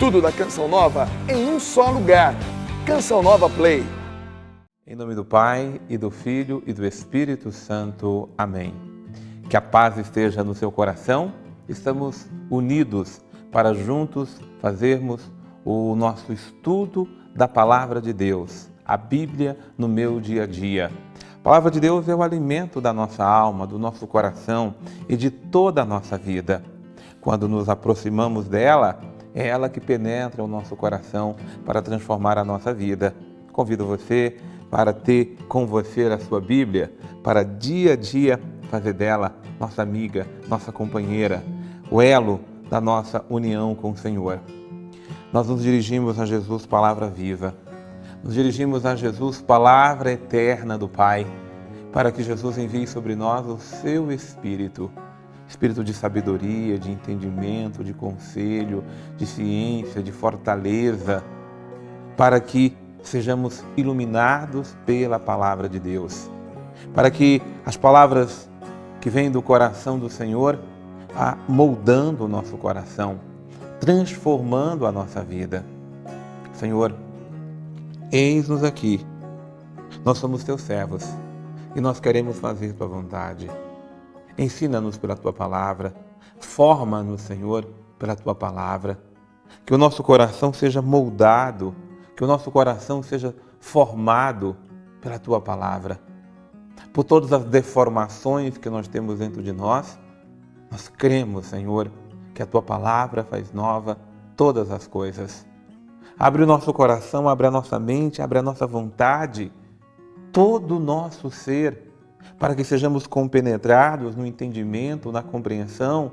Tudo da Canção Nova em um só lugar. Canção Nova Play. Em nome do Pai, e do Filho, e do Espírito Santo. Amém. Que a paz esteja no seu coração. Estamos unidos para juntos fazermos o nosso estudo da Palavra de Deus, a Bíblia no meu dia a dia. A Palavra de Deus é o alimento da nossa alma, do nosso coração e de toda a nossa vida. Quando nos aproximamos dela, é ela que penetra o nosso coração para transformar a nossa vida. Convido você para ter com você a sua Bíblia, para dia a dia fazer dela nossa amiga, nossa companheira, o elo da nossa união com o Senhor. Nós nos dirigimos a Jesus, palavra viva. Nos dirigimos a Jesus, palavra eterna do Pai, para que Jesus envie sobre nós o seu Espírito, Espírito de sabedoria, de entendimento, de conselho, de ciência, de fortaleza, para que sejamos iluminados pela palavra de Deus, para que as palavras que vêm do coração do Senhor vá moldando o nosso coração, transformando a nossa vida. Senhor, eis-nos aqui, nós somos teus servos e nós queremos fazer tua vontade. Ensina-nos pela tua palavra, forma-nos, Senhor, pela tua palavra, que o nosso coração seja moldado, que o nosso coração seja formado pela tua palavra. Por todas as deformações que nós temos dentro de nós, nós cremos, Senhor, que a tua palavra faz nova todas as coisas. Abre o nosso coração, abre a nossa mente, abre a nossa vontade, todo o nosso ser, para que sejamos compenetrados no entendimento, na compreensão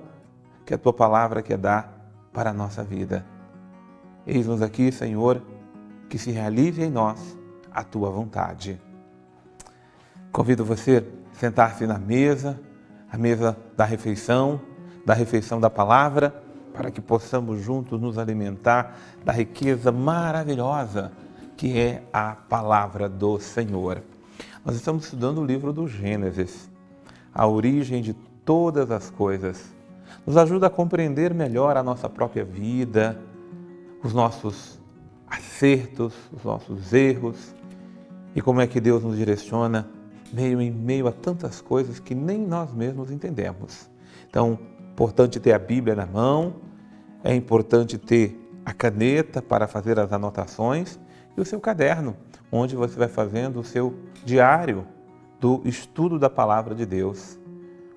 que a tua palavra quer dar para a nossa vida. Eis-nos aqui, Senhor, que se realize em nós a tua vontade. Convido você a sentar-se na mesa, a mesa da refeição da palavra, para que possamos juntos nos alimentar da riqueza maravilhosa que é a palavra do Senhor. Nós estamos estudando o livro do Gênesis, a origem de todas as coisas. Nos ajuda a compreender melhor a nossa própria vida, os nossos acertos, os nossos erros e como é que Deus nos direciona em meio a tantas coisas que nem nós mesmos entendemos. Então, é importante ter a Bíblia na mão, é importante ter a caneta para fazer as anotações e o seu caderno, onde você vai fazendo o seu diário do estudo da Palavra de Deus.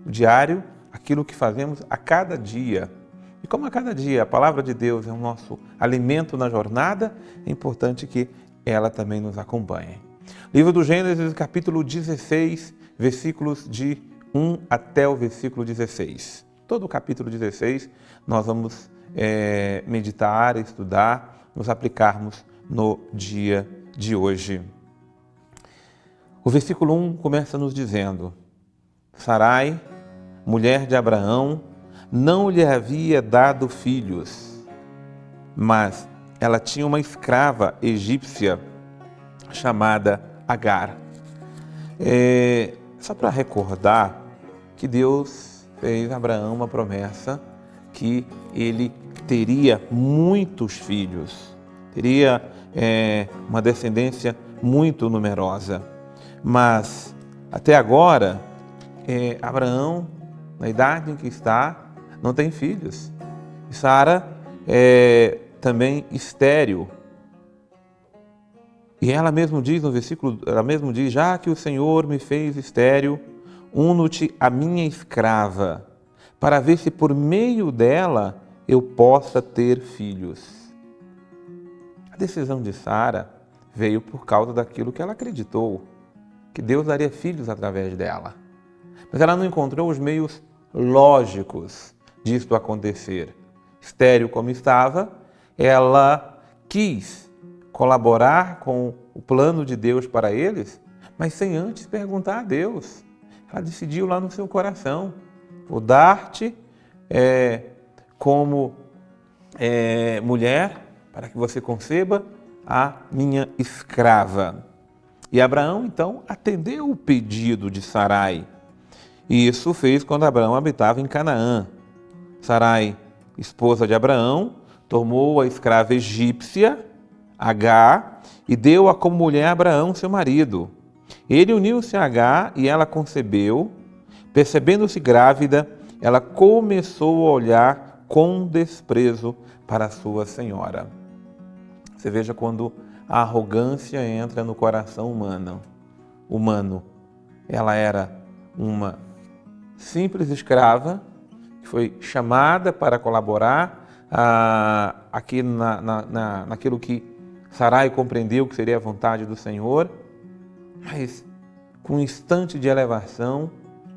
O diário, aquilo que fazemos a cada dia. E como a cada dia a Palavra de Deus é o nosso alimento na jornada, é importante que ela também nos acompanhe. Livro do Gênesis, capítulo 16, versículos de 1 até o versículo 16. Todo o capítulo 16 nós vamos meditar, estudar, nos aplicarmos no dia de hoje. O versículo 1 começa nos dizendo: Sarai, mulher de Abraão, não lhe havia dado filhos, mas ela tinha uma escrava egípcia chamada Agar. Só para recordar que Deus fez a Abraão uma promessa que ele teria muitos filhos, teria uma descendência muito numerosa. Mas até agora, Abraão, na idade em que está, não tem filhos. E Sara é também estéril. E ela mesmo diz no versículo, já que o Senhor me fez estéril, uno-te a minha escrava, para ver se por meio dela eu possa ter filhos. A decisão de Sara veio por causa daquilo que ela acreditou, que Deus daria filhos através dela. Mas ela não encontrou os meios lógicos disto acontecer. Estéril como estava, ela quis colaborar com o plano de Deus para eles, mas sem antes perguntar a Deus. Ela decidiu lá no seu coração: vou dar-te como mulher para que você conceba a minha escrava. E Abraão, então, atendeu o pedido de Sarai. E isso fez quando Abraão habitava em Canaã. Sarai, esposa de Abraão, tomou a escrava egípcia, Agar, e deu-a como mulher a Abraão, seu marido. Ele uniu-se a Agar e ela concebeu. Percebendo-se grávida, ela começou a olhar com desprezo para a sua senhora. Você veja quando a arrogância entra no coração humano. Ela era uma simples escrava que foi chamada para colaborar aqui naquilo que Sarai compreendeu que seria a vontade do Senhor, mas com um instante de elevação,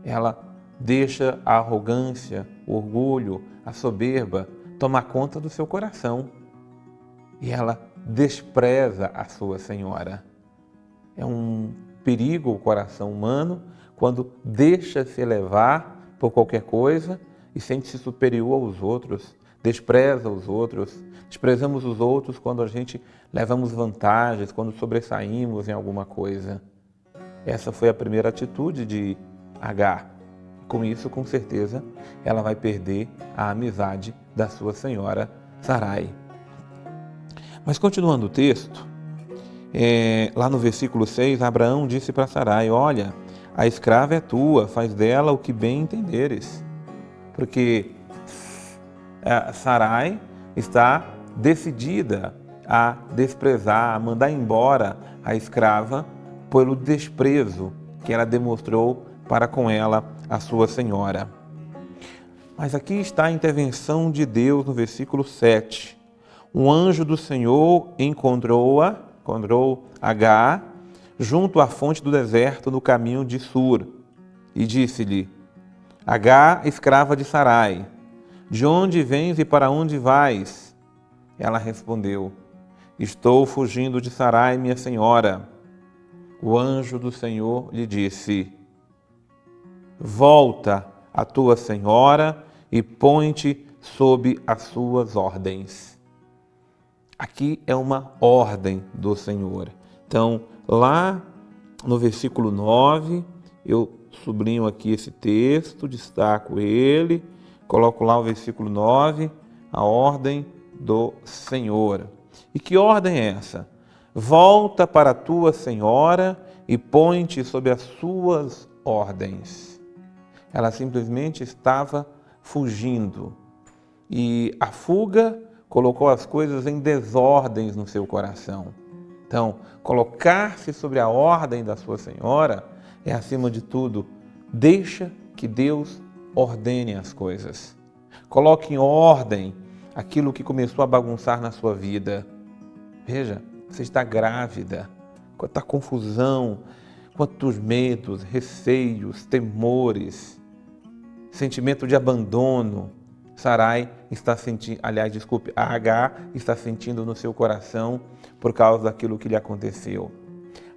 ela deixa a arrogância, o orgulho, a soberba tomar conta do seu coração. E ela despreza a sua senhora. É um perigo o coração humano quando deixa se levar por qualquer coisa e sente-se superior aos outros, despreza os outros. Desprezamos os outros quando a gente levamos vantagens, quando sobressaímos em alguma coisa. Essa foi a primeira atitude de Agar. Com isso, com certeza, ela vai perder a amizade da sua senhora Sarai. Mas continuando o texto, lá no versículo 6, Abraão disse para Sarai: olha, a escrava é tua, faz dela o que bem entenderes. Porque Sarai está decidida a desprezar, a mandar embora a escrava pelo desprezo que ela demonstrou para com ela, a sua senhora. Mas aqui está a intervenção de Deus no versículo 7. Um anjo do Senhor encontrou Agar junto à fonte do deserto no caminho de Sur e disse-lhe: Agar, escrava de Sarai, de onde vens e para onde vais? Ela respondeu: estou fugindo de Sarai, minha senhora. O anjo do Senhor lhe disse: volta a tua senhora e põe-te sob as suas ordens. Aqui é uma ordem do Senhor. Então, lá no versículo 9, eu sublinho aqui esse texto, destaco ele, coloco lá o versículo 9, a ordem do Senhor. E que ordem é essa? Volta para a tua senhora e põe-te sob as suas ordens. Ela simplesmente estava fugindo. E a fuga colocou as coisas em desordens no seu coração. Então, colocar-se sobre a ordem da sua senhora é, acima de tudo, deixa que Deus ordene as coisas. Coloque em ordem aquilo que começou a bagunçar na sua vida. Veja, você está grávida, quanta confusão, quantos medos, receios, temores, sentimento de abandono. Sarai está sentindo, a Agar está sentindo no seu coração por causa daquilo que lhe aconteceu.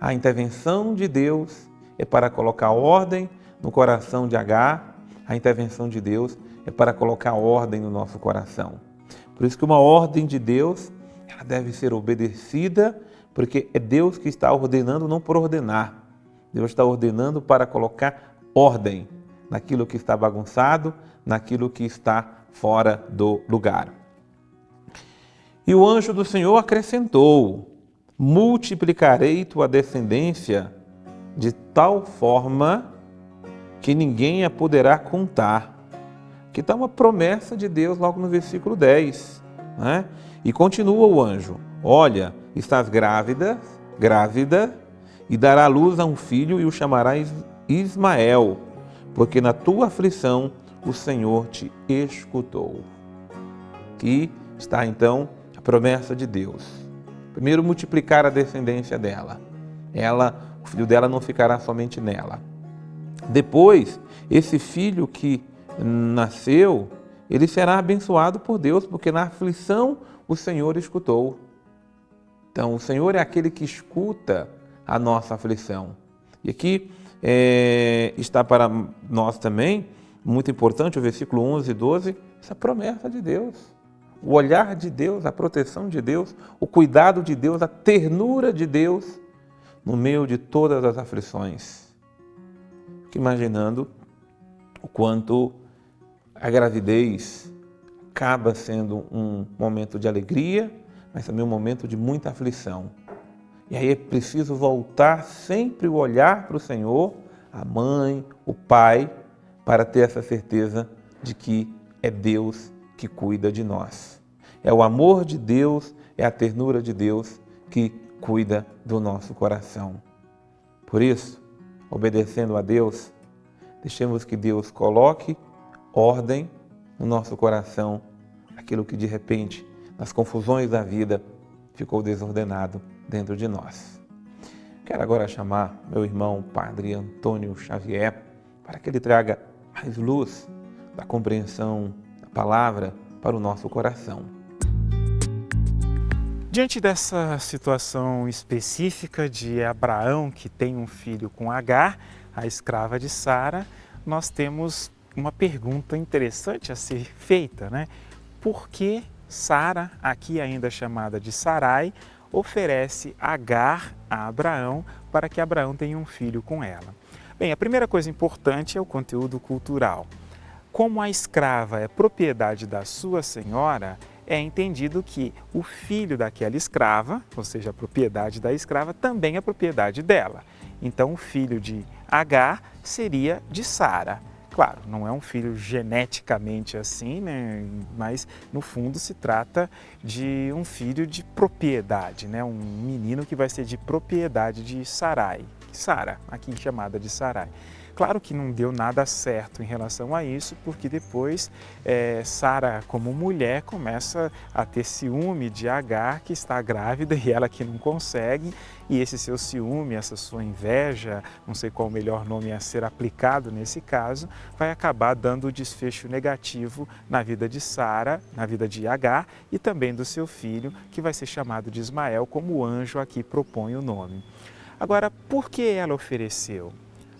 A intervenção de Deus é para colocar ordem no coração de Agar, a intervenção de Deus é para colocar ordem no nosso coração. Por isso que uma ordem de Deus, ela deve ser obedecida, porque é Deus que está ordenando, não por ordenar. Deus está ordenando para colocar ordem naquilo que está bagunçado, naquilo que está fora do lugar. E o anjo do Senhor acrescentou: multiplicarei tua descendência de tal forma que ninguém a poderá contar. Aqui está uma promessa de Deus logo no versículo 10. Né? E continua o anjo: olha, estás grávida, e dará à luz a um filho e o chamarás Ismael, porque na tua aflição o Senhor te escutou. Aqui está então a promessa de Deus. Primeiro, multiplicar a descendência dela. O filho dela não ficará somente nela. Depois, esse filho que nasceu, ele será abençoado por Deus, porque na aflição o Senhor escutou. Então, o Senhor é aquele que escuta a nossa aflição. E aqui está para nós também, muito importante, o versículo 11 e 12, essa promessa de Deus. O olhar de Deus, a proteção de Deus, o cuidado de Deus, a ternura de Deus no meio de todas as aflições. Fico imaginando o quanto a gravidez, acaba sendo um momento de alegria, mas também um momento de muita aflição. E aí é preciso voltar sempre o olhar para o Senhor, a mãe, o pai, para ter essa certeza de que é Deus que cuida de nós. É o amor de Deus, é a ternura de Deus que cuida do nosso coração. Por isso, obedecendo a Deus, deixemos que Deus coloque ordem no nosso coração, aquilo que de repente, nas confusões da vida, ficou desordenado dentro de nós. Quero agora chamar meu irmão Padre Antônio Xavier para que ele traga mais luz da compreensão da palavra para o nosso coração. Diante dessa situação específica de Abraão, que tem um filho com Agar, a escrava de Sara, nós temos uma pergunta interessante a ser feita, né? Por que Sara, aqui ainda chamada de Sarai, oferece Agar a Abraão para que Abraão tenha um filho com ela? Bem, a primeira coisa importante é o conteúdo cultural. Como a escrava é propriedade da sua senhora, é entendido que o filho daquela escrava, ou seja, a propriedade da escrava, também é propriedade dela. Então, o filho de Agar seria de Sara. Claro, não é um filho geneticamente assim, né? Mas no fundo se trata de um filho de propriedade, né? Um menino que vai ser de propriedade de Sarai, Sara, aqui chamada de Sarai. Claro que não deu nada certo em relação a isso, porque depois Sara, como mulher, começa a ter ciúme de Agar, que está grávida e ela que não consegue, e esse seu ciúme, essa sua inveja, não sei qual o melhor nome a ser aplicado nesse caso, vai acabar dando o desfecho negativo na vida de Sara, na vida de Agar e também do seu filho, que vai ser chamado de Ismael, como o anjo aqui propõe o nome. Agora, por que ela ofereceu?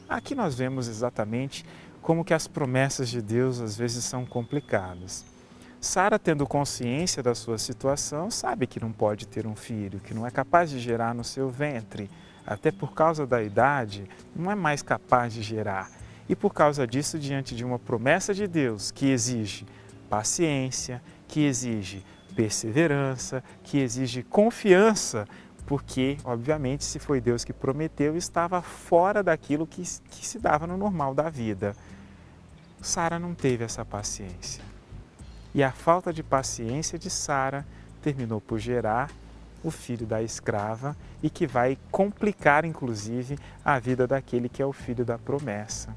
Aqui nós vemos exatamente como que as promessas de Deus às vezes são complicadas. Sara, tendo consciência da sua situação, sabe que não pode ter um filho, que não é capaz de gerar no seu ventre, até por causa da idade, não é mais capaz de gerar. E por causa disso, diante de uma promessa de Deus que exige paciência, que exige perseverança, que exige confiança, porque, obviamente, se foi Deus que prometeu, estava fora daquilo que se dava no normal da vida. Sara não teve essa paciência. E a falta de paciência de Sara terminou por gerar o filho da escrava e que vai complicar, inclusive, a vida daquele que é o filho da promessa.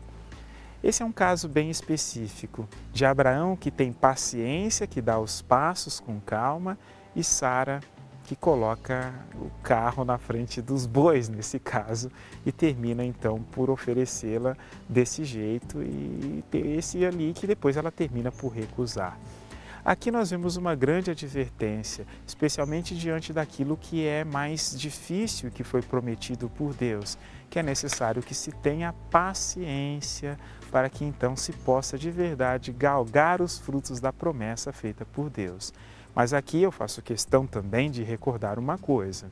Esse é um caso bem específico de Abraão, que tem paciência, que dá os passos com calma, e Sara, que coloca o carro na frente dos bois, nesse caso, e termina então por oferecê-la desse jeito e ter esse ali que depois ela termina por recusar. Aqui nós vemos uma grande advertência, especialmente diante daquilo que é mais difícil que foi prometido por Deus, que é necessário que se tenha paciência para que então se possa de verdade galgar os frutos da promessa feita por Deus. Mas aqui eu faço questão também de recordar uma coisa.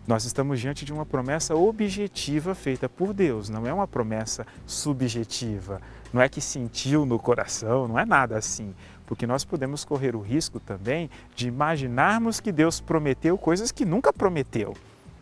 Nós estamos diante de uma promessa objetiva feita por Deus, não é uma promessa subjetiva, não é que sentiu no coração, não é nada assim, porque nós podemos correr o risco também de imaginarmos que Deus prometeu coisas que nunca prometeu.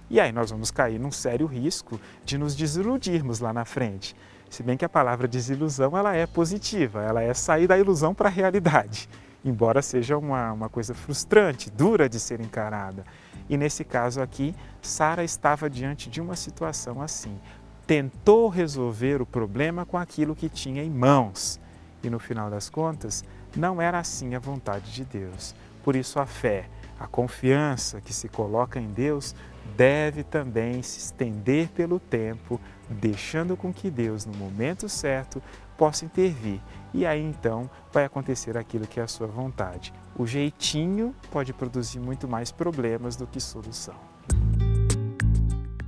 E aí nós vamos cair num sério risco de nos desiludirmos lá na frente. Se bem que a palavra desilusão ela é positiva, ela é sair da ilusão para a realidade. Embora seja uma coisa frustrante, dura de ser encarada. E nesse caso aqui, Sara estava diante de uma situação assim. Tentou resolver o problema com aquilo que tinha em mãos. E no final das contas, não era assim a vontade de Deus. Por isso a fé, a confiança que se coloca em Deus, deve também se estender pelo tempo, deixando com que Deus, no momento certo, possa intervir. E aí então vai acontecer aquilo que é a sua vontade. O jeitinho pode produzir muito mais problemas do que solução.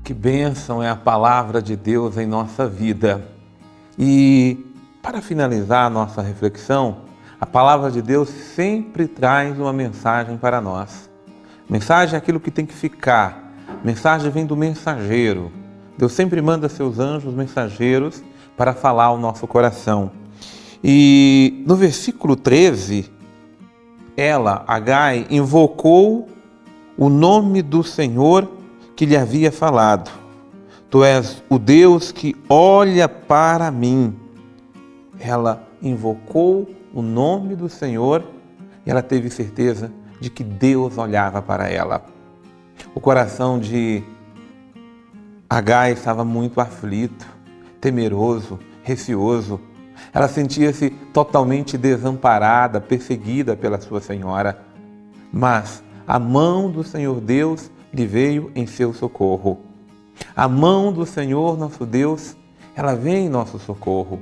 Que bênção é a palavra de Deus em nossa vida. E para finalizar a nossa reflexão, a palavra de Deus sempre traz uma mensagem para nós. Mensagem é aquilo que tem que ficar. Mensagem vem do mensageiro. Deus sempre manda seus anjos mensageiros para falar ao nosso coração. E no versículo 13, ela, Agai, invocou o nome do Senhor que lhe havia falado. Tu és o Deus que olha para mim. Ela invocou o nome do Senhor e ela teve certeza de que Deus olhava para ela. O coração de Agai estava muito aflito, temeroso, receoso. Ela sentia-se totalmente desamparada, perseguida pela sua senhora. Mas a mão do Senhor Deus lhe veio em seu socorro. A mão do Senhor, nosso Deus, ela vem em nosso socorro.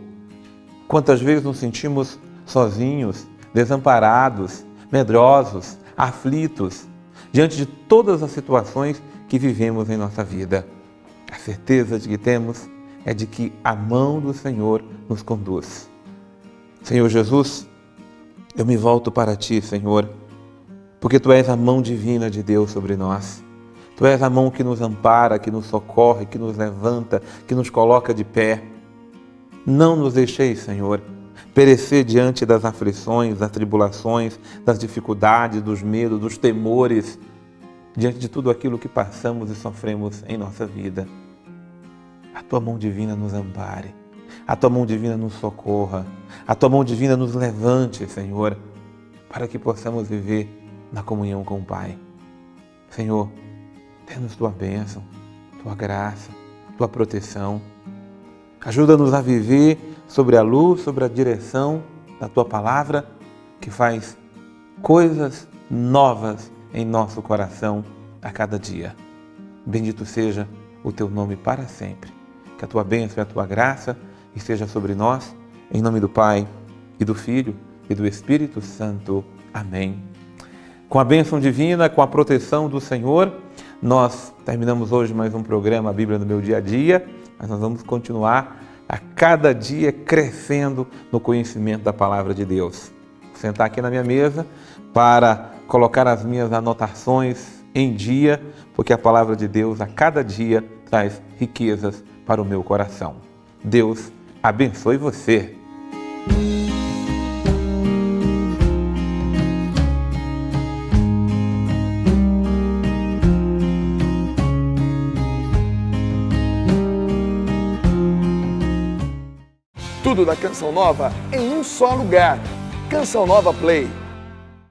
Quantas vezes nos sentimos sozinhos, desamparados, medrosos, aflitos, diante de todas as situações que vivemos em nossa vida. A certeza de que temos é de que a mão do Senhor nos conduz. Senhor Jesus, eu me volto para Ti, Senhor, porque Tu és a mão divina de Deus sobre nós. Tu és a mão que nos ampara, que nos socorre, que nos levanta, que nos coloca de pé. Não nos deixeis, Senhor, perecer diante das aflições, das tribulações, das dificuldades, dos medos, dos temores, diante de tudo aquilo que passamos e sofremos em nossa vida. A Tua mão divina nos ampare, a Tua mão divina nos socorra, a Tua mão divina nos levante, Senhor, para que possamos viver na comunhão com o Pai. Senhor, dê-nos Tua bênção, Tua graça, Tua proteção. Ajuda-nos a viver sobre a luz, sobre a direção da Tua palavra, que faz coisas novas em nosso coração a cada dia. Bendito seja o Teu nome para sempre. Que a Tua bênção e a Tua graça esteja sobre nós, em nome do Pai, e do Filho, e do Espírito Santo. Amém. Com a bênção divina, com a proteção do Senhor, nós terminamos hoje mais um programa, a Bíblia no meu dia a dia, mas nós vamos continuar a cada dia crescendo no conhecimento da Palavra de Deus. Vou sentar aqui na minha mesa para colocar as minhas anotações em dia, porque a Palavra de Deus a cada dia traz riquezas para o meu coração. Deus abençoe você. Tudo da Canção Nova em um só lugar. Canção Nova Play.